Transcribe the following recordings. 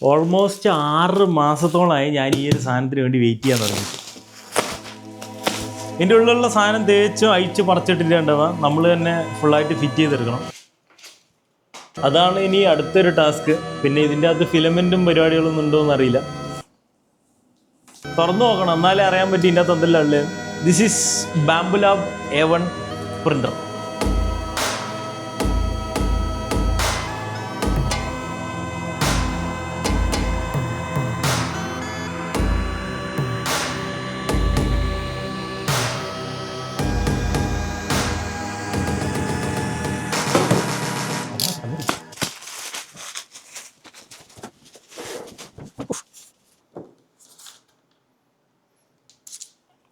Almost 6 മാസത്തോളമായി ഞാൻ ഈ ഒരു സാധനത്തിന് വേണ്ടി വെയിറ്റ് ചെയ്യാൻ തുടങ്ങി. ഇതിൻ്റെ ഉള്ളിലുള്ള സാധനം തേച്ച് അയച്ച് പറിച്ചിട്ടില്ലാണ്ടവ നമ്മൾ തന്നെ ഫുള്ളായിട്ട് ഫിറ്റ് ചെയ്തെടുക്കണം. അതാണ് ഇനി അടുത്തൊരു ടാസ്ക്. പിന്നെ ഇതിൻ്റെ അകത്ത് ഫിലമെൻറ്റും പരിപാടികളൊന്നും ഉണ്ടോ എന്നറിയില്ല. തുറന്നു നോക്കണം, എന്നാലേ അറിയാൻ പറ്റി ഇതിൻ്റെ അകത്ത് എന്തെല്ലാം ഉള്ളത്. This is bamboo lab A1 printer.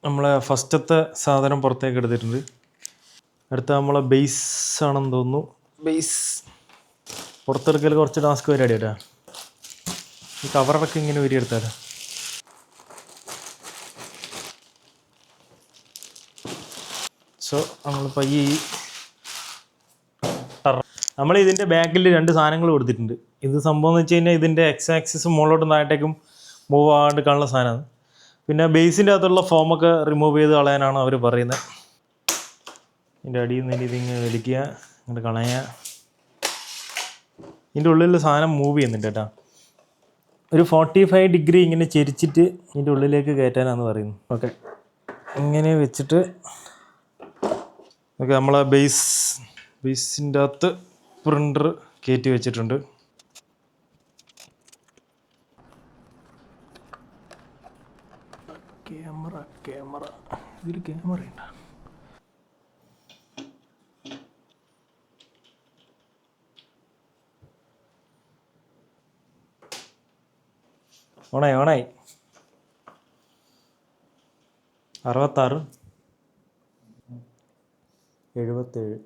നമ്മളെ ഫസ്റ്റത്തെ സാധനം പുറത്തേക്ക് എടുത്തിട്ടുണ്ട്. അടുത്ത നമ്മളെ ബേസ് ആണെന്ന് തോന്നുന്നു. ബേസ് പുറത്തെടുക്കൽ കുറച്ച് ടാസ്ക് പരിപാടി കേട്ടോ. ഈ കവറൊക്കെ ഇങ്ങനെ വരിയെടുത്താലോ. സോ നമ്മൾ പയ്യെ നമ്മൾ ഇതിൻ്റെ ബാക്കിൽ 2 സാധനങ്ങൾ കൊടുത്തിട്ടുണ്ട്. ഇത് സംഭവം എന്ന് വെച്ച് കഴിഞ്ഞാൽ ഇതിൻ്റെ എക്സ് ആക്സിസ് മുകളിലോട്ടും താഴത്തേക്കും മൂവ് ആകാണ്ട് കാണുന്ന സാധനമാണ്. പിന്നെ ബേസിൻ്റെ അകത്തുള്ള ഫോമൊക്കെ റിമൂവ് ചെയ്ത് കളയാനാണ് അവർ പറയുന്നത്. ഇതിൻ്റെ അടിയിൽ നിന്ന് ഇതിങ്ങനെ വലിക്കുക, ഇങ്ങോട്ട് കളയുക. ഇതിൻ്റെ ഉള്ളിൽ സാധനം മൂവ് ചെയ്യുന്നുണ്ട് കേട്ടോ. ഒരു 45 ഡിഗ്രി ഇങ്ങനെ ചെരിച്ചിട്ട് ഇതിൻ്റെ ഉള്ളിലേക്ക് കയറ്റാനാണ് പറയുന്നത്. ഓക്കെ, ഇങ്ങനെ വെച്ചിട്ട് ഓക്കെ നമ്മളെ ബേസിൻ്റെ അകത്ത് പ്രിൻ്റർ കയറ്റി വെച്ചിട്ടുണ്ട്. ക്യാമറ ഇതിൽ ക്യാമറ ഉണ്ട്. ഓണായി 66 77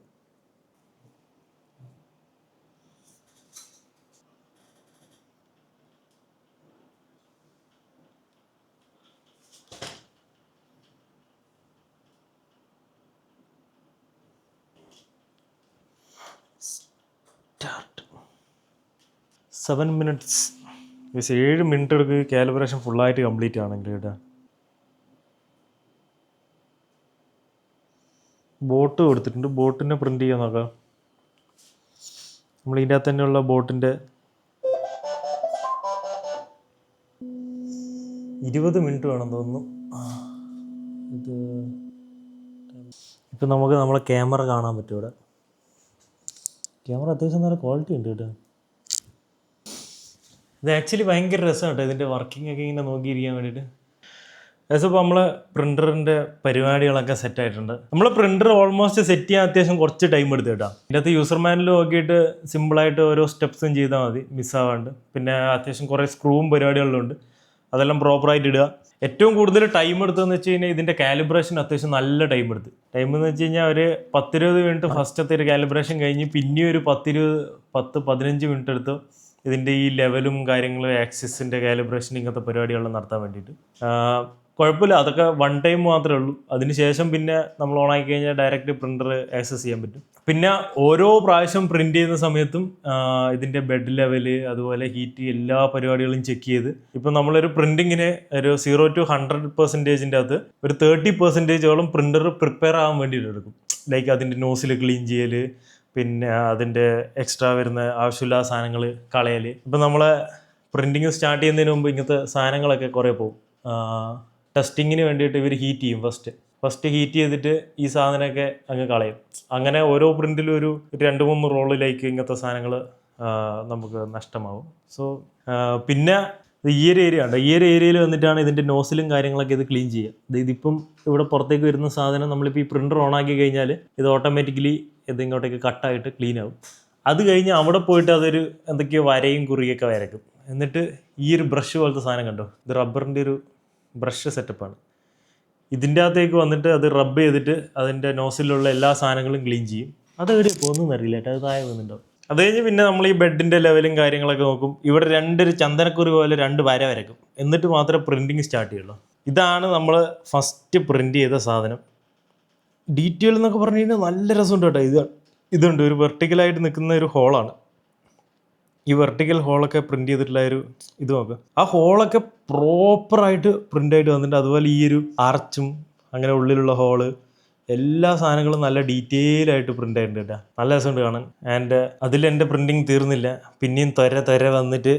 7 minutes. 7 മിനിറ്റ് എടുക്കുക കാലിബ്രേഷൻ ഫുള്ളായിട്ട് കംപ്ലീറ്റ് ആണെങ്കിൽ കേട്ടോ. ബോട്ട് കൊടുത്തിട്ടുണ്ട്. ബോട്ടിനെ പ്രിൻ്റ് ചെയ്യാൻ നോക്കാം. നമ്മൾ ഇതിൻ്റെ അകത്ത് തന്നെയുള്ള ബോട്ടിൻ്റെ 20 മിനിറ്റ് വേണം തോന്നുന്നു. ഇത് ഇപ്പം നമുക്ക് നമ്മളെ ക്യാമറ കാണാൻ പറ്റും ഇവിടെ. ക്യാമറ അത്യാവശ്യം നല്ല ക്വാളിറ്റി ഉണ്ട് കേട്ടോ. ഇത് ആക്ച്വലി ഭയങ്കര രസമാണ് കേട്ടോ ഇതിൻ്റെ വർക്കിംഗ് ഒക്കെ ഇങ്ങനെ നോക്കിയിരിക്കാൻ വേണ്ടിയിട്ട്. ഏകദേശം ഇപ്പോൾ നമ്മളെ പ്രിൻ്ററിൻ്റെ പരിപാടികളൊക്കെ സെറ്റായിട്ടുണ്ട്. നമ്മൾ പ്രിൻ്റർ ഓൾമോസ്റ്റ് സെറ്റ് ചെയ്യാൻ അത്യാവശ്യം കുറച്ച് ടൈം എടുത്ത് കേട്ടോ. ഇതിൻ്റെ അകത്ത് യൂസർ മാനുവൽ നോക്കിയിട്ട് സിമ്പിളായിട്ട് ഓരോ സ്റ്റെപ്സും ചെയ്താൽ മതി, മിസ്സാവാണ്ട്. പിന്നെ അത്യാവശ്യം കുറേ സ്ക്രൂവും പരിപാടികളിലുണ്ട്, അതെല്ലാം പ്രോപ്പറായിട്ട് ഇടുക. ഏറ്റവും കൂടുതൽ ടൈം എടുത്തതെന്ന് വെച്ച് കഴിഞ്ഞാൽ ഇതിൻ്റെ കാലിബ്രേഷൻ അത്യാവശ്യം നല്ല ടൈം എടുത്ത്. ടൈം എന്ന് വെച്ച് കഴിഞ്ഞാൽ ഒരു 10-20 മിനിറ്റ് ഫസ്റ്റത്തെ ഒരു കാലിബ്രേഷൻ കഴിഞ്ഞ് പിന്നെ ഒരു 10-15 മിനിറ്റ് എടുത്ത് ഇതിൻ്റെ ഈ ലെവലും കാര്യങ്ങളും ആക്സിസിൻ്റെ കാലിബ്രേഷൻ ഇങ്ങനത്തെ പരിപാടികളെല്ലാം നടത്താൻ വേണ്ടിയിട്ട്. കുഴപ്പമില്ല, അതൊക്കെ 1 ടൈം മാത്രമേ ഉള്ളൂ. അതിനുശേഷം പിന്നെ നമ്മൾ ഓണാക്കി കഴിഞ്ഞാൽ ഡയറക്റ്റ് പ്രിൻ്റർ ആക്സസ് ചെയ്യാൻ പറ്റും. പിന്നെ ഓരോ പ്രാവശ്യം പ്രിൻ്റ് ചെയ്യുന്ന സമയത്തും ഇതിൻ്റെ ബെഡ് ലെവല് അതുപോലെ ഹീറ്റ് എല്ലാ പരിപാടികളും ചെക്ക് ചെയ്ത് ഇപ്പം നമ്മളൊരു പ്രിൻറ്റിങ്ങിന് ഒരു 0 to 100% അകത്ത് ഒരു 30% പ്രിൻ്റർ പ്രിപ്പയർ ആകാൻ വേണ്ടിയിട്ട് എടുക്കും. ലൈക്ക് അതിൻ്റെ നോസിൽ ക്ലീൻ ചെയ്യൽ, പിന്നെ അതിൻ്റെ എക്സ്ട്രാ വരുന്ന ആവശ്യമില്ലാത്ത സാധനങ്ങൾ കളയൽ. ഇപ്പം നമ്മളെ പ്രിൻറ്റിങ് സ്റ്റാർട്ട് ചെയ്യുന്നതിന് മുമ്പ് ഇങ്ങനത്തെ സാധനങ്ങളൊക്കെ കുറേ പോകും. ടെസ്റ്റിങ്ങിന് വേണ്ടിയിട്ട് ഇവർ ഹീറ്റ് ചെയ്യും. ഫസ്റ്റ് ഹീറ്റ് ചെയ്തിട്ട് ഈ സാധനമൊക്കെ അങ്ങ് കളയും. അങ്ങനെ ഓരോ പ്രിൻറ്റിലും ഒരു 2-3 റോളിലേക്ക് ഇങ്ങനത്തെ സാധനങ്ങൾ നമുക്ക് നഷ്ടമാവും. സോ പിന്നെ ഈ ഒരു ഏരിയ ഉണ്ട്. ഈ ഒരു ഏരിയയിൽ വന്നിട്ടാണ് ഇതിൻ്റെ നോസിലും കാര്യങ്ങളൊക്കെ ഇത് ക്ലീൻ ചെയ്യുക. ഇതിപ്പം ഇവിടെ പുറത്തേക്ക് വരുന്ന സാധനം നമ്മളിപ്പോൾ ഈ പ്രിൻ്റർ ഓണാക്കി കഴിഞ്ഞാൽ ഇത് ഓട്ടോമാറ്റിക്കലി ഇതിങ്ങോട്ടേക്ക് കട്ടായിട്ട് ക്ലീൻ ആവും. അത് കഴിഞ്ഞ് അവിടെ പോയിട്ട് അതൊരു എന്തൊക്കെയോ വരയും കുറിയൊക്കെ വരയ്ക്കും. എന്നിട്ട് ഈ ഒരു ബ്രഷ് പോലത്തെ സാധനം കണ്ടോ, ഇത് റബ്ബറിൻ്റെ ഒരു ബ്രഷ് സെറ്റപ്പാണ്. ഇതിൻ്റെ അകത്തേക്ക് വന്നിട്ട് അത് റബ്ബ് ചെയ്തിട്ട് അതിൻ്റെ നോസിലുള്ള എല്ലാ സാധനങ്ങളും ക്ലീൻ ചെയ്യും. അതെവിടെ പോകുന്നതെന്ന് അറിയില്ല കേട്ടോ, അത് താഴെ വന്നിട്ടുണ്ടാവും. അത് കഴിഞ്ഞ് പിന്നെ നമ്മൾ ഈ ബെഡിൻ്റെ ലെവലും കാര്യങ്ങളൊക്കെ നോക്കും. ഇവിടെ 2 ചന്ദനക്കുറി പോലെ 2 വര വരക്കും. എന്നിട്ട് മാത്രമേ പ്രിൻറ്റിങ് സ്റ്റാർട്ട് ചെയ്യുള്ളൂ. ഇതാണ് നമ്മൾ ഫസ്റ്റ് പ്രിൻ്റ് ചെയ്ത സാധനം. ഡീറ്റെയിൽ എന്നൊക്കെ പറഞ്ഞു കഴിഞ്ഞാൽ നല്ല രസമുണ്ട് കേട്ടോ. ഇതുണ്ട് ഒരു വെർട്ടിക്കലായിട്ട് നിൽക്കുന്ന ഒരു ഹോളാണ്. ഈ വെർട്ടിക്കൽ ഹോളൊക്കെ പ്രിന്റ് ചെയ്തിട്ടുള്ള ഒരു ഇത് നോക്കുക. ആ ഹോളൊക്കെ പ്രോപ്പറായിട്ട് പ്രിന്റ് ആയിട്ട് വന്നിട്ട്, അതുപോലെ ഈ ഒരു ആർച്ചും അങ്ങനെ ഉള്ളിലുള്ള ഹോള് എല്ലാ സാധനങ്ങളും നല്ല ഡീറ്റെയിൽ ആയിട്ട് പ്രിന്റ് ആയിട്ടുണ്ട് കേട്ടോ. നല്ല രസമുണ്ട് കാണാൻ. ആൻഡ് അതിൽ എൻ്റെ പ്രിന്റിങ് തീർന്നില്ല, പിന്നെയും തൊര വന്നിട്ട്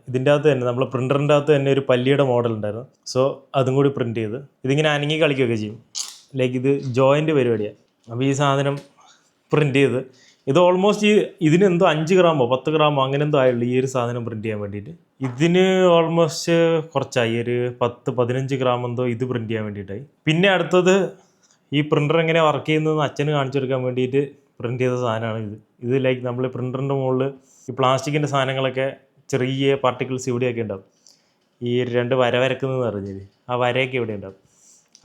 ഇതിൻ്റെ അകത്ത് തന്നെ നമ്മളെ പ്രിൻ്ററിൻ്റെ അകത്ത് തന്നെ ഒരു പല്ലിയുടെ മോഡൽ ഉണ്ടായിരുന്നു. സോ അതും കൂടി പ്രിന്റ് ചെയ്ത് ഇതിങ്ങനെ അനങ്ങി കളിക്കുകയൊക്കെ ചെയ്യും. ലൈക്ക് ഇത് ജോയിൻ്റ് പരിപാടിയാണ്. അപ്പോൾ ഈ സാധനം പ്രിന്റ് ചെയ്ത് ഇത് ഓൾമോസ്റ്റ് ഇതിന് എന്തോ 5 ഗ്രാമോ 10 ഗ്രാമോ അങ്ങനെ എന്തോ ആയുള്ളൂ ഈ ഒരു സാധനം പ്രിന്റ് ചെയ്യാൻ വേണ്ടിയിട്ട്. ഇതിന് ഓൾമോസ്റ്റ് കുറച്ചായി, ഒരു 10-15 ഗ്രാം എന്തോ ഇത് പ്രിന്റ് ചെയ്യാൻ വേണ്ടിയിട്ടായി. പിന്നെ അടുത്തത് ഈ പ്രിൻ്റർ എങ്ങനെ വർക്ക് ചെയ്യുന്നതെന്ന് അച്ഛന് കാണിച്ചു കൊടുക്കാൻ വേണ്ടിയിട്ട് പ്രിന്റ് ചെയ്ത സാധനമാണ് ഇത്. ഇത് ലൈക്ക് നമ്മൾ പ്രിൻ്ററിൻ്റെ മുകളിൽ ഈ പ്ലാസ്റ്റിക്കിൻ്റെ സാധനങ്ങളൊക്കെ ചെറിയ പാർട്ടിക്കിൾസ് ഇവിടെയൊക്കെ ഉണ്ടാവും. ഈ 2 വര വരക്കുന്നതെന്ന് പറഞ്ഞത് ആ വരയൊക്കെ ഇവിടെ ഉണ്ടാവും.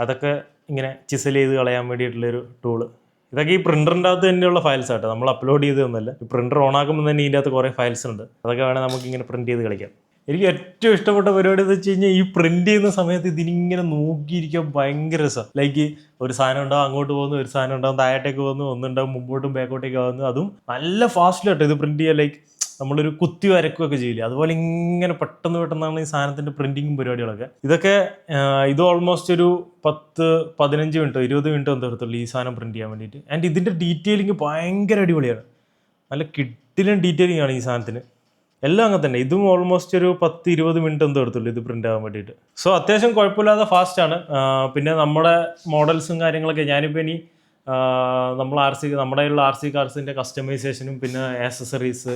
അതൊക്കെ ഇങ്ങനെ ചിസൽ ചെയ്ത് കളയാൻ വേണ്ടിയിട്ടുള്ളൊരു ടൂള്. ഇതൊക്കെ ഈ പ്രിൻ്ററിൻ്റെ അകത്ത് തന്നെയുള്ള ഫയൽസ് ആട്ടോ, നമ്മൾ അപ്ലോഡ് ചെയ്തതൊന്നുമല്ല. ഈ പ്രിൻ്റർ ഓൺ ആക്കുമ്പോൾ തന്നെ ഇതിൻ്റെ അകത്ത് കുറേ ഫയൽസ് ഉണ്ട്. അതൊക്കെ വേണേൽ നമുക്ക് ഇങ്ങനെ പ്രിന്റ് ചെയ്ത് കളിക്കാം. എനിക്ക് ഏറ്റവും ഇഷ്ടപ്പെട്ട പരിപാടി എന്ന് വെച്ച് കഴിഞ്ഞാൽ ഈ പ്രിന്റ് ചെയ്യുന്ന സമയത്ത് ഇതിനിങ്ങനെ നോക്കിയിരിക്കാൻ ഭയങ്കര രസമാണ്. ലൈക്ക് ഒരു സാധനം ഉണ്ടാവും അങ്ങോട്ട് പോകുന്നു, ഒരു സാധനം ഉണ്ടാവും താഴോട്ടേക്ക് പോകുന്നു, ഒന്നുണ്ടാവും മുമ്പോട്ടും ബാക്കോട്ടേക്ക് ആവുന്നു. അതും നല്ല ഫാസ്റ്റിലാട്ടോ ഇത് പ്രിന്റ് ചെയ്യുക. ലൈക്ക് നമ്മളൊരു കുത്തി വരക്കുകയൊക്കെ ചെയ്യില്ല, അതുപോലെ ഇങ്ങനെ പെട്ടെന്നാണ് ഈ സാധനത്തിൻ്റെ പ്രിന്റിങ്ങും പരിപാടികളൊക്കെ. ഇത് ഓൾമോസ്റ്റ് ഒരു 10-15 മിനിറ്റോ 20 മിനിറ്റോ എന്തോ എടുത്തുള്ളൂ ഈ സാധനം പ്രിന്റ് ചെയ്യാൻ വേണ്ടിയിട്ട്. ആൻഡ് ഇതിൻ്റെ ഡീറ്റെയിലിങ് ഭയങ്കര അടിപൊളിയാണ്. നല്ല കിട്ടിലും ഡീറ്റെയിലിംഗ് ആണ് ഈ സാധനത്തിന്. എല്ലാം അങ്ങനെ തന്നെ. ഇതും ഓൾമോസ്റ്റ് ഒരു 10-20 മിനിറ്റ് എന്തോ എടുത്തുള്ളൂ ഇത് പ്രിന്റ് ആവാൻ വേണ്ടിയിട്ട്. സോ അത്യാവശ്യം കുഴപ്പമില്ലാതെ ഫാസ്റ്റാണ്. പിന്നെ നമ്മുടെ മോഡൽസും കാര്യങ്ങളൊക്കെ ഞാനിപ്പോൾ ഇനി നമ്മുടെ ഉള്ള RC കാർസിൻ്റെ കസ്റ്റമൈസേഷനും പിന്നെ ആക്സസറീസ്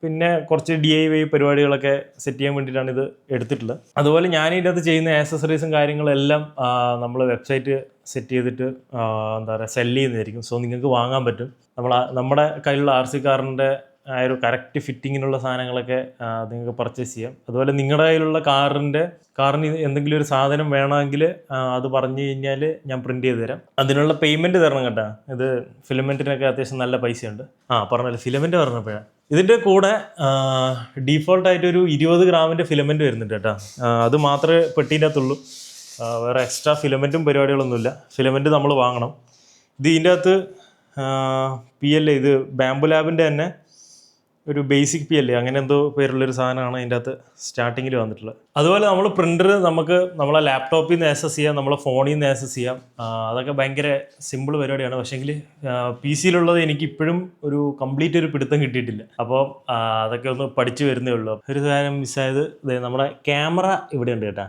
പിന്നെ കുറച്ച് DIY പരിപാടികളൊക്കെ സെറ്റ് ചെയ്യാൻ വേണ്ടിയിട്ടാണ് ഇത് എടുത്തിട്ടുള്ളത്. അതുപോലെ ഞാൻ ഇതിൻ്റെ അകത്ത് ചെയ്യുന്ന ആക്സസറീസും കാര്യങ്ങളെല്ലാം നമ്മൾ വെബ്സൈറ്റ് സെറ്റ് ചെയ്തിട്ട് എന്താ പറയുക സെല് ചെയ്യുന്നതായിരിക്കും. സോ നിങ്ങൾക്ക് വാങ്ങാൻ പറ്റും. നമ്മുടെ കയ്യിലുള്ള RC കാറിൻ്റെ ആ ഒരു കറക്റ്റ് ഫിറ്റിങ്ങിനുള്ള സാധനങ്ങളൊക്കെ നിങ്ങൾക്ക് പർച്ചേസ് ചെയ്യാം. അതുപോലെ നിങ്ങളുടെ കയ്യിലുള്ള കാറിന് എന്തെങ്കിലും ഒരു സാധനം വേണമെങ്കിൽ അത് പറഞ്ഞു കഴിഞ്ഞാൽ ഞാൻ പ്രിന്റ് ചെയ്ത് തരാം. അതിനുള്ള പേയ്മെൻറ്റ് തരണം കേട്ടോ. ഇത് ഫിലമെൻറ്റിനൊക്കെ അത്യാവശ്യം നല്ല പൈസയുണ്ട്. പറഞ്ഞല്ലോ ഫിലമെൻറ്റ് പറഞ്ഞപ്പോഴാണ്. ഇതിൻ്റെ കൂടെ ഡീഫോൾട്ടായിട്ട് ഒരു 20 ഗ്രാമിൻ്റെ ഫിലമെൻറ്റ് വരുന്നുണ്ട് കേട്ടോ. അത് മാത്രമേ പെട്ടീൻ്റെ അകത്തുള്ളൂ. വേറെ എക്സ്ട്രാ ഫിലമെൻറ്റും പരിപാടികളൊന്നുമില്ല. ഫിലമെൻറ്റ് നമ്മൾ വാങ്ങണം. ഇത് ഇതിൻ്റെ അകത്ത് PLA, ഇത് ബാംബു ലാബിൻ്റെ തന്നെ ഒരു ബേസിക് PLA അങ്ങനെ എന്തോ പേരുള്ളൊരു സാധനമാണ് ഇതിൻ്റെ അകത്ത് സ്റ്റാർട്ടിങ്ങിൽ വന്നിട്ടുള്ളത്. അതുപോലെ നമ്മൾ പ്രിൻ്റർ നമുക്ക് നമ്മളെ ലാപ്ടോപ്പിൽ നിന്ന് ആക്സസ് ചെയ്യാം, നമ്മളെ ഫോണിൽ നിന്ന് ആക്സസ് ചെയ്യാം. അതൊക്കെ ഭയങ്കര സിമ്പിൾ പരിപാടിയാണ്. പക്ഷേങ്കിൽ PC-യിലുള്ളത് എനിക്ക് ഇപ്പോഴും ഒരു കംപ്ലീറ്റ് ഒരു പിടുത്തം കിട്ടിയിട്ടില്ല. അപ്പോൾ അതൊക്കെ ഒന്ന് പഠിച്ചു വരുന്നേ ഉള്ളൂ. ഒരു സാധനം മിസ്സായത് നമ്മുടെ ക്യാമറ ഇവിടെ ഉണ്ട് കേട്ടോ.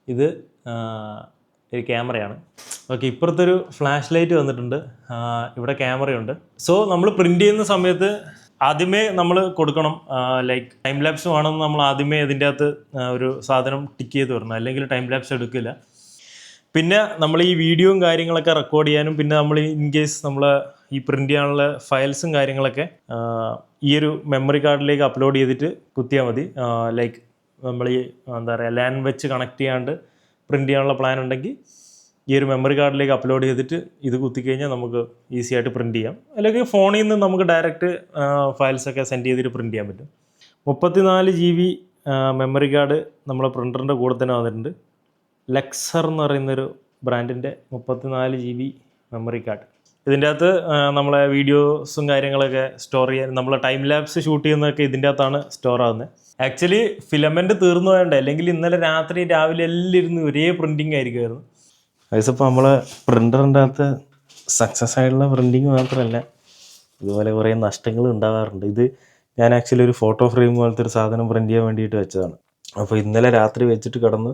ഇത് ഒരു ക്യാമറയാണ്. ഓക്കെ, ഇപ്പുറത്തൊരു ഫ്ലാഷ് ലൈറ്റ് വന്നിട്ടുണ്ട്. ഇവിടെ ക്യാമറയുണ്ട്. സോ നമ്മൾ പ്രിൻ്റ് ചെയ്യുന്ന സമയത്ത് ആദ്യമേ നമ്മൾ കൊടുക്കണം, ലൈക്ക് ടൈം ലാപ്സ് വേണമെന്ന് നമ്മൾ ആദ്യമേ ഇതിൻ്റെ അകത്ത് ഒരു സാധനം ടിക്ക് ചെയ്ത് വരണം, അല്ലെങ്കിൽ ടൈം ലാപ്സ് എടുക്കില്ല. പിന്നെ നമ്മൾ ഈ വീഡിയോയും കാര്യങ്ങളൊക്കെ റെക്കോർഡ് ചെയ്യാനും പിന്നെ നമ്മൾ ഇൻ കേസ് നമ്മൾ ഈ പ്രിൻ്റ് ചെയ്യാനുള്ള ഫയൽസും കാര്യങ്ങളൊക്കെ ഈ ഒരു മെമ്മറി കാർഡിലേക്ക് അപ്ലോഡ് ചെയ്തിട്ട് കുത്തിയാൽ മതി. ലൈക്ക് നമ്മൾ ഈ എന്താ പറയുക ലാൻ വെച്ച് കണക്ട് ചെയ്യാണ്ട് പ്രിൻ്റ് ചെയ്യാനുള്ള പ്ലാൻ ഉണ്ടെങ്കിൽ ഈ ഒരു മെമ്മറി കാർഡിലേക്ക് അപ്ലോഡ് ചെയ്തിട്ട് ഇത് കുത്തിക്കഴിഞ്ഞാൽ നമുക്ക് ഈസി ആയിട്ട് പ്രിന്റ് ചെയ്യാം. അല്ലെങ്കിൽ ഫോണിൽ നിന്ന് നമുക്ക് ഡയറക്റ്റ് ഫയൽസൊക്കെ സെൻഡ് ചെയ്തിട്ട് പ്രിന്റ് ചെയ്യാൻ പറ്റും. 34 GB മെമ്മറി കാർഡ് നമ്മളെ പ്രിൻ്ററിൻ്റെ കൂടെ തന്നെ വന്നിട്ടുണ്ട്. ലെക്സർ എന്ന് പറയുന്നൊരു ബ്രാൻഡിൻ്റെ 34 GB മെമ്മറി കാർഡ്. ഇതിൻ്റെ അകത്ത് നമ്മളെ വീഡിയോസും കാര്യങ്ങളൊക്കെ സ്റ്റോർ ചെയ്യാൻ, നമ്മളെ ടൈം ലാപ്സ് ഷൂട്ട് ചെയ്യുന്നതൊക്കെ ഇതിൻ്റെ അകത്താണ് സ്റ്റോർ ആകുന്നത്. ആക്ച്വലി ഫിലമെൻറ്റ് തീർന്നു വേണ്ട, അല്ലെങ്കിൽ ഇന്നലെ രാവിലെ എല്ലാം ഇരുന്ന് ഒരേ പ്രിൻറ്റിങ് ആയിരിക്കുമായിരുന്നു. അതിപ്പോൾ നമ്മളെ പ്രിൻ്ററിൻ്റെ അകത്ത് സക്സസ് ആയിട്ടുള്ള പ്രിൻറ്റിങ് മാത്രമല്ല, ഇതുപോലെ കുറേ നഷ്ടങ്ങൾ ഉണ്ടാകാറുണ്ട്. ഇത് ഞാൻ ആക്ച്വലി ഒരു ഫോട്ടോ ഫ്രെയിം പോലത്തെ ഒരു സാധനം പ്രിൻ്റ് ചെയ്യാൻ വേണ്ടിയിട്ട് വെച്ചതാണ്. അപ്പോൾ ഇന്നലെ രാത്രി വെച്ചിട്ട് കിടന്ന്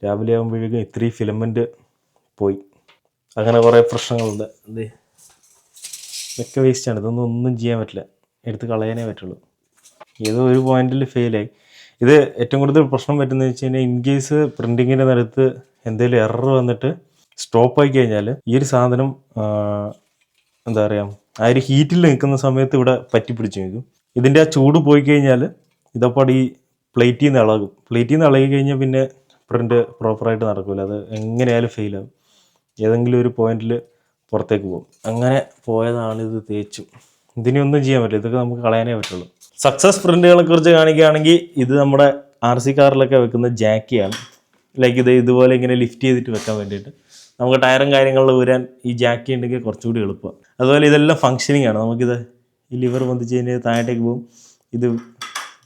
രാവിലെ ആകുമ്പോഴേക്കും ഇത്രയും ഫിലമെൻറ്റ് പോയി. അങ്ങനെ കുറേ പ്രശ്നങ്ങളുണ്ട്. ഇതൊക്കെ വേസ്റ്റാണ്. ഒന്നും ചെയ്യാൻ പറ്റില്ല, എടുത്ത് കളയാനേ പറ്റുള്ളൂ. ഏതോ ഒരു പോയിന്റിൽ ഫെയിലായി. ഇത് ഏറ്റവും കൂടുതൽ പ്രശ്നം പറ്റുന്നത് വെച്ച് കഴിഞ്ഞാൽ ഇൻ കേസ് പ്രിൻറ്റിങ്ങിൻ്റെ നേരത്ത് എന്തെങ്കിലും എറർ വന്നിട്ട് സ്റ്റോപ്പായി കഴിഞ്ഞാൽ ഈ ഒരു സാധനം എന്താ പറയുക ആ ഒരു ഹീറ്റിൽ നിൽക്കുന്ന സമയത്ത് ഇവിടെ പറ്റി പിടിച്ച് നിൽക്കും. ഇതിൻ്റെ ആ ചൂട് പോയി കഴിഞ്ഞാൽ ഇതപ്പോൾ ഈ പ്ലേറ്റിൽ നിന്ന് ഇളകും. പ്ലേറ്റിൽ നിന്ന് ഇളകി കഴിഞ്ഞാൽ പിന്നെ പ്രിൻ്റ് പ്രോപ്പറായിട്ട് നടക്കില്ല. അത് എങ്ങനെയായാലും ഫെയിലാകും. ഏതെങ്കിലും ഒരു പോയിന്റിൽ പുറത്തേക്ക് പോകും. അങ്ങനെ പോയതാണ്. ഇത് തേച്ചു. ഇതിനൊന്നും ചെയ്യാൻ പറ്റില്ല, ഇതൊക്കെ നമുക്ക് കളയാനേ പറ്റുള്ളൂ. സക്സസ് പ്രിൻ്റുകളെ കുറിച്ച് കാണിക്കുകയാണെങ്കിൽ ഇത് നമ്മുടെ RC കാറിലൊക്കെ വെക്കുന്ന ജാക്കിയാണ്. ലൈക്ക് ഇതുപോലെ ഇങ്ങനെ ലിഫ്റ്റ് ചെയ്തിട്ട് വെക്കാൻ വേണ്ടിയിട്ട്. നമുക്ക് ടയറും കാര്യങ്ങളിൽ ഊരാൻ ഈ ജാക്കി ഉണ്ടെങ്കിൽ കുറച്ചുകൂടി എളുപ്പമാണ്. അതുപോലെ ഇതെല്ലാം ഫങ്ഷനിങ് ആണ്. നമുക്കിത് ഈ ലിവർ പൊന്തിച്ച് കഴിഞ്ഞാൽ താഴത്തേക്ക് പോകും, ഇത്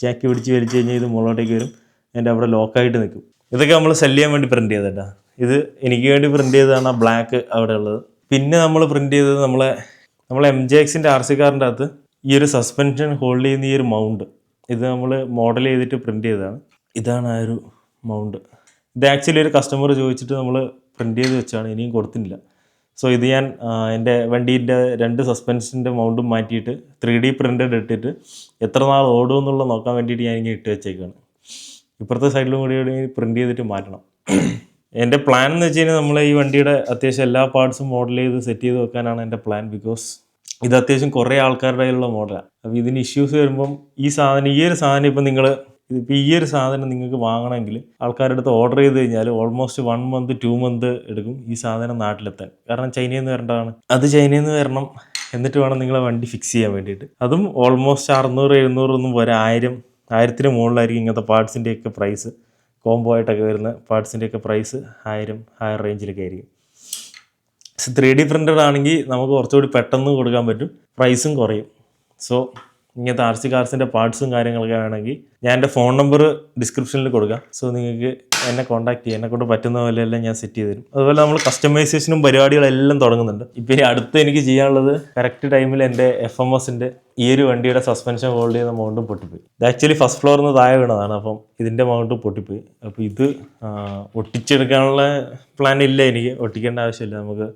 ജാക്കി പിടിച്ച് വലിച്ചു കഴിഞ്ഞാൽ ഇത് മുകളിലോട്ടേക്ക് വരും, എൻ്റെ അവിടെ ലോക്കായിട്ട് നിൽക്കും. ഇതൊക്കെ നമ്മൾ സെല് ചെയ്യാൻ വേണ്ടി പ്രിൻറ്റ് ചെയ്തേട്ടാ. ഇത് എനിക്ക് വേണ്ടി പ്രിൻറ്റ് ചെയ്തതാണ് ആ ബ്ലാക്ക് അവിടെ ഉള്ളത്. പിന്നെ നമ്മൾ പ്രിൻറ്റ് ചെയ്തത് നമ്മളെ MJXൻ്റെ RC കാറിൻ്റെ അകത്ത് ഈ ഒരു സസ്പെൻഷൻ ഹോൾഡ് ചെയ്യുന്ന ഈ ഒരു മൗണ്ട്, ഇത് നമ്മൾ മോഡൽ ചെയ്തിട്ട് പ്രിൻറ്റ് ചെയ്തതാണ്. ഇതാണ് ആ ഒരു മൗണ്ട്. ഇത് ആക്ച്വലി ഒരു കസ്റ്റമർ ചോദിച്ചിട്ട് നമ്മൾ പ്രിൻറ്റ് ചെയ്ത് വെച്ചാണ്, ഇനിയും കൊടുത്തിട്ടില്ല. സോ ഇത് ഞാൻ എൻ്റെ വണ്ടീൻ്റെ 2 സസ്പെൻഷൻ്റെ മൗണ്ടും മാറ്റിയിട്ട് 3D പ്രിൻ്റഡ് ഇട്ടിട്ട് എത്ര നാൾ ഓടും എന്നുള്ളത് നോക്കാൻ വേണ്ടിയിട്ട് ഞാൻ ഇങ്ങനെ ഇട്ട് വെച്ചേക്കാണ്. ഇപ്പുറത്തെ സൈഡിലും കൂടി പ്രിൻറ്റ് ചെയ്തിട്ട് മാറ്റണം. എൻ്റെ പ്ലാൻ എന്ന് വെച്ച് കഴിഞ്ഞാൽ നമ്മൾ ഈ വണ്ടിയുടെ അത്യാവശ്യം എല്ലാ പാർട്സും മോഡൽ ചെയ്ത് സെറ്റ് ചെയ്ത് വെക്കാനാണ് എൻ്റെ പ്ലാൻ. ബിക്കോസ് ഇത് അത്യാവശ്യം കുറേ ആൾക്കാരുടെ കയ്യിലുള്ള മോഡലാണ്. അപ്പോൾ ഇതിന് ഇഷ്യൂസ് വരുമ്പം ഈ ഒരു സാധനം ഇപ്പം ഈ ഒരു സാധനം നിങ്ങൾക്ക് വാങ്ങണമെങ്കിൽ ആൾക്കാരുടെ അടുത്ത് ഓർഡർ ചെയ്ത് കഴിഞ്ഞാൽ ഓൾമോസ്റ്റ് 1 month 2 month എടുക്കും ഈ സാധനം നാട്ടിലെത്താൻ. കാരണം ചൈനയിൽ നിന്ന് വരേണ്ടതാണ്. അത് ചൈനയിൽ നിന്ന് വരണം, എന്നിട്ട് വേണം നിങ്ങളെ വണ്ടി ഫിക്സ് ചെയ്യാൻ വേണ്ടിയിട്ട്. അതും ഓൾമോസ്റ്റ് 600-700 ഒന്നും പോരാ, 1000-ന് മുകളിലായിരിക്കും ഇങ്ങനത്തെ പാർട്സിൻ്റെയൊക്കെ പ്രൈസ്. കോംബോ ആയിട്ടൊക്കെ വരുന്ന പാർട്സിൻ്റെയൊക്കെ പ്രൈസ് 1000 റേഞ്ചിലൊക്കെ ആയിരിക്കും. 3D പ്രിൻ്റഡ് ആണെങ്കിൽ നമുക്ക് കുറച്ചുകൂടി പെട്ടെന്ന് കൊടുക്കാൻ പറ്റും, പ്രൈസും കുറയും. സോ ഇങ്ങനത്തെ RC കാർസിൻ്റെ പാർട്സും കാര്യങ്ങളൊക്കെ വേണമെങ്കിൽ ഞാൻ എൻ്റെ ഫോൺ നമ്പർ ഡിസ്ക്രിപ്ഷനിൽ കൊടുക്കാം. സോ നിങ്ങൾക്ക് എന്നെ കോൺടാക്ട് ചെയ്യാം, എന്നെക്കൊണ്ട് പറ്റുന്ന പോലെയെല്ലാം ഞാൻ സെറ്റ് ചെയ്ത് തരും. അതുപോലെ നമ്മൾ കസ്റ്റമൈസേഷനും പരിപാടികളെല്ലാം തുടങ്ങുന്നുണ്ട്. ഇപ്പോൾ ഇനി അടുത്ത് എനിക്ക് ചെയ്യാനുള്ളത് കറക്റ്റ് ടൈമിൽ എൻ്റെ FMSൻ്റെ ഈ ഒരു വണ്ടിയുടെ സസ്പെൻഷൻ ഹോൾഡ് ചെയ്യുന്ന മൗണ്ടും പൊട്ടിപ്പോയി. ഇത് ആക്ച്വലി ഫസ്റ്റ് ഫ്ലോറിൽ നിന്ന് താഴെ വീണതാണ്. അപ്പം ഇതിൻ്റെ മൗണ്ട് പൊട്ടിപ്പോയി. അപ്പോൾ ഇത് ഒട്ടിച്ചെടുക്കാനുള്ള പ്ലാൻ ഇല്ല, എനിക്ക് ഒട്ടിക്കേണ്ട ആവശ്യമില്ല. നമുക്ക്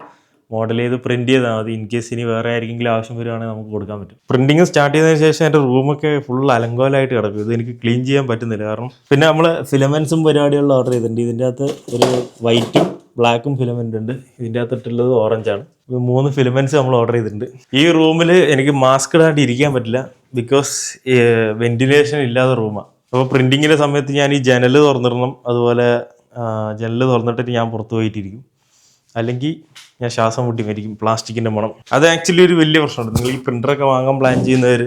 മോഡൽ ചെയ്ത് പ്രിൻറ്റ് ചെയ്താൽ മതി. ഇൻ കേസ് ഇനി വേറെ ആരെങ്കിലും ആവശ്യം വരുവാണെങ്കിൽ നമുക്ക് കൊടുക്കാൻ പറ്റും. പ്രിൻറ്റിങ് സ്റ്റാർട്ട് ചെയ്തതിന് ശേഷം എൻ്റെ റൂമൊക്കെ ഫുൾ അലങ്കോലമായിട്ട് കിടക്കും. ഇത് എനിക്ക് ക്ലീൻ ചെയ്യാൻ പറ്റുന്നില്ല. കാരണം പിന്നെ നമ്മൾ ഫിലമെൻസും പരിപാടികളിലും ഓർഡർ ചെയ്തിട്ടുണ്ട്. ഇതിൻ്റെ അകത്ത് ഒരു വൈറ്റും ബ്ലാക്കും ഫിലമെൻ്റ് ഉണ്ട്. ഇതിൻ്റെ അകത്തിട്ടുള്ളത് ഓറഞ്ചാണ്. 3 ഫിലമെൻറ്റ്സ് നമ്മൾ ഓർഡർ ചെയ്തിട്ടുണ്ട്. ഈ റൂമിൽ എനിക്ക് മാസ്ക് ഇടാണ്ട് ഇരിക്കാൻ പറ്റില്ല, ബിക്കോസ് വെന്റിലേഷൻ ഇല്ലാത്ത റൂമാണ്. അപ്പോൾ പ്രിൻറ്റിങ്ങിൻ്റെ സമയത്ത് ഞാൻ ഈ ജനൽ തുറന്നിടണം. അതുപോലെ ജനൽ തുറന്നിട്ടിട്ട് ഞാൻ പുറത്ത് പോയിട്ടിരിക്കും, അല്ലെങ്കിൽ ഞാൻ ശ്വാസം മുട്ടി മരിക്കും. പ്ലാസ്റ്റിക്കിൻ്റെ മണം അത് ആക്ച്വലി ഒരു വലിയ പ്രശ്നമുണ്ട്. നിങ്ങൾ ഈ പ്രിൻ്ററൊക്കെ വാങ്ങാൻ പ്ലാൻ ചെയ്യുന്നവർ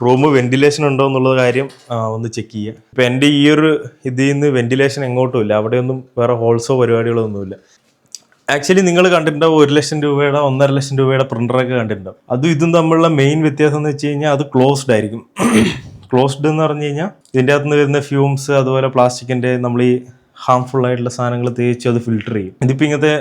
റൂം വെന്റിലേഷൻ ഉണ്ടോ എന്നുള്ള കാര്യം ഒന്ന് ചെക്ക് ചെയ്യുക. ഇപ്പോൾ എൻ്റെ ഈ ഒരു ഇതിൽ നിന്ന് വെന്റിലേഷൻ എങ്ങോട്ടും ഇല്ല, അവിടെയൊന്നും വേറെ ഹോൾസോ പരിപാടികളോ ഒന്നുമില്ല. ആക്ച്വലി നിങ്ങൾ കണ്ടിട്ടുണ്ടാവും 1 ലക്ഷം രൂപയുടെ 1.5 ലക്ഷം രൂപയുടെ പ്രിൻ്ററൊക്കെ കണ്ടിട്ടുണ്ടാവും. അതും ഇതും തമ്മിലുള്ള മെയിൻ വ്യത്യാസം എന്ന് വെച്ച് കഴിഞ്ഞാൽ അത് ക്ലോസ്ഡ് ആയിരിക്കും. ക്ലോസ്ഡ് എന്ന് പറഞ്ഞു കഴിഞ്ഞാൽ ഇതിൻ്റെ അകത്ത് നിന്ന് വരുന്ന ഫ്യൂംസ്, അതുപോലെ പ്ലാസ്റ്റിക്കിൻ്റെ നമ്മൾ ഈ ഹാംഫുൾ ആയിട്ടുള്ള സാധനങ്ങൾ തേച്ച് അത് ഫിൽട്ടർ ചെയ്യും. ഇതിപ്പോൾ ഇങ്ങനത്തെ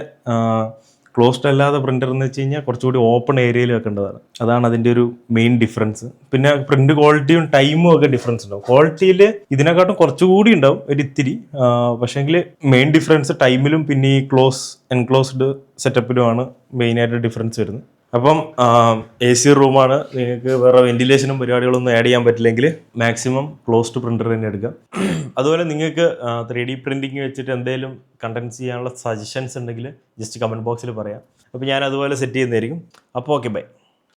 ക്ലോസ്ഡ് അല്ലാതെ പ്രിൻ്റർ എന്ന് വെച്ച് കഴിഞ്ഞാൽ കുറച്ചുകൂടി ഓപ്പൺ ഏരിയയിൽ വെക്കേണ്ടതാണ്. അതാണ് അതിൻ്റെ ഒരു മെയിൻ ഡിഫറൻസ്. പിന്നെ പ്രിൻ്റ് ക്വാളിറ്റിയും ടൈമും ഒക്കെ ഡിഫറൻസ് ഉണ്ടാവും. ക്വാളിറ്റിയിൽ ഇതിനെക്കാട്ടും കുറച്ചുകൂടി ഉണ്ടാവും ഒരു ഇത്തിരി, പക്ഷേങ്കിൽ മെയിൻ ഡിഫറൻസ് ടൈമിലും പിന്നെ ഈ എൻക്ലോസ്ഡ് സെറ്റപ്പിലുമാണ് മെയിനായിട്ട് ഡിഫറൻസ് വരുന്നത്. അപ്പം AC റൂമാണ്, നിങ്ങൾക്ക് വേറെ വെന്റിലേഷനും പരിപാടികളൊന്നും ആഡ് ചെയ്യാൻ പറ്റില്ലെങ്കിൽ മാക്സിമം ക്ലോസ്ഡ് പ്രിൻ്റർ തന്നെ എടുക്കാം. അതുപോലെ നിങ്ങൾക്ക് 3D പ്രിൻറ്റിങ് വെച്ചിട്ട് എന്തെങ്കിലും കണ്ടൻസ് ചെയ്യാനുള്ള സജഷൻസ് ഉണ്ടെങ്കിൽ ജസ്റ്റ് കമൻറ്റ് ബോക്സിൽ പറയാം. അപ്പോൾ ഞാൻ അതുപോലെ സെറ്റ് ചെയ്യുന്നതായിരിക്കും. അപ്പോൾ ഓക്കെ, ബൈ.